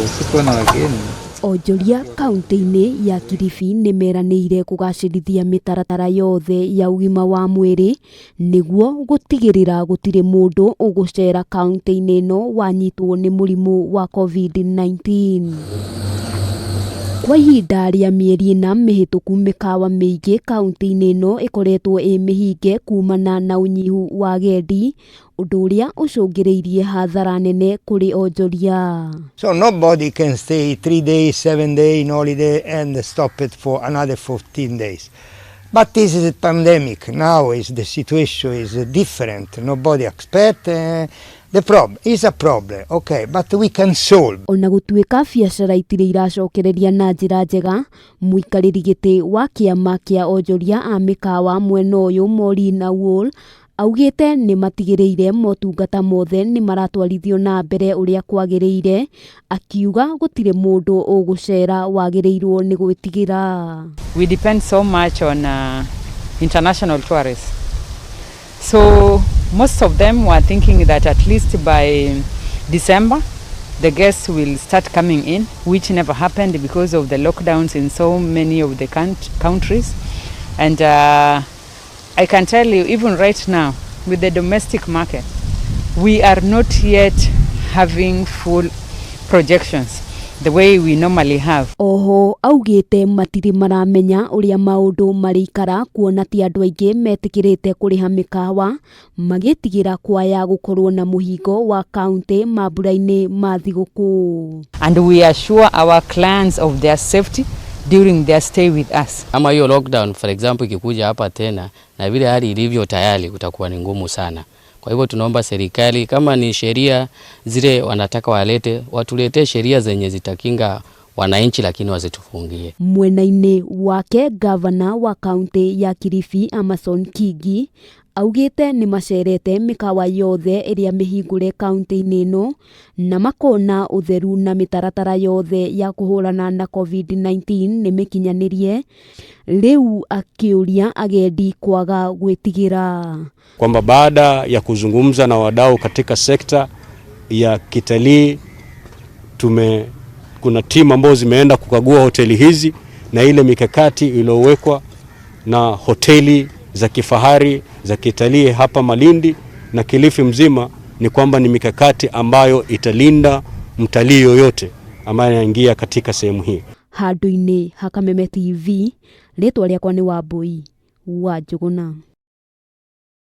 siko na wageni. Onjoria kaunti-inĩ ya Kilifi nimeranĩire kũgacĩrithia mĩtaratara yothe ya ũgima wa mwĩrĩ nĩguo gũtigĩrĩra gũtirĩ mũndũ ũgũcera kaunti-inĩ ĩno wanyitwo nĩ mũrimũ wa COVID-19. Kwa ihinda rĩa mĩeri 4 mĩhĩtũku, mikawa mĩingĩ kaunti-inĩ ĩno ĩkoretwo mĩhinge kumana na ũnyihu wa agendi, ũndũ ũrĩa ũcũngĩrĩirie hathara nene kũrĩ onjoria. So nobody can stay 3 days, 7 days in holiday and stop it for another 14 days. But this is a pandemic. Now the situation is different. Nobody expect the problem is a problem, okay, but we can solve. Ona gũtuĩka biacara itirĩ iracokereria na njĩra njega, mũikarĩri gĩtĩ wa kĩama kĩa onjoria a mikawa mwena ũyũ Morina Wall augĩte nĩ matigĩrĩire motungata mothe nĩ maratwarithio na mbere ũrĩa kwagĩrĩire, akiuga gũtirĩ mũndũ ũgũcera wagĩrĩirwo nĩ gwĩtigĩra. We depend so much on international tourists. So most of them were thinking that at least by December the guests will start coming in, which never happened because of the lockdowns in so many of the countries. And I can tell you, even right now, with the domestic market, we are not yet having full projections the way we normally have. Oho augĩte matirĩ maramenya ũrĩa maũndũ marĩikara, kuona ti andũ aingĩ metĩkĩrĩte kũrĩha mikawa, magĩtigĩra kwaya gũkorwo na mũhingo wa kaunti mambura-inĩ ma thigukuu. And we assure our clients of their safety during their stay with us. Ama hiyo lockdown for example ikikuja hapa tena na vile hali ilivyo tayari utakuwa ni ngumu sana. Kwa hivyo tunaomba serikali kama ni sheria zile wanataka watuletee sheria zenye zitakinga wananchi lakini wasitufungie. Mwena-inĩ wake gavana wa kaunti ya Kilifi Amason Kingi augĩte nĩ macerete mikawa yothe ĩrĩa mĩhingũre kaunti-inĩ ĩno na makona ũtheru na mĩtaratara yothe ya kũhũrana na COVID-19 nĩ mĩkinyanĩrie, rĩu akĩũria agendi kwaga gwĩtigĩra. Kwamba baada ya kuzungumza na wadau katika sekta ya kitalii, kuna timu ambazo zimeenda kukagua hoteli hizi na ile mikakati iliyowekwa na hoteli za kifahari za kitalii hapa Malindi na Kilifi mzima, ni kwamba ni mikakati ambayo italinda mtalii yoyote ambaye anaingia katika sehemu hii. Handũ-inĩ ha Kameme TV, rĩtwa rĩakwa nĩ Wambui wa Njũgũna.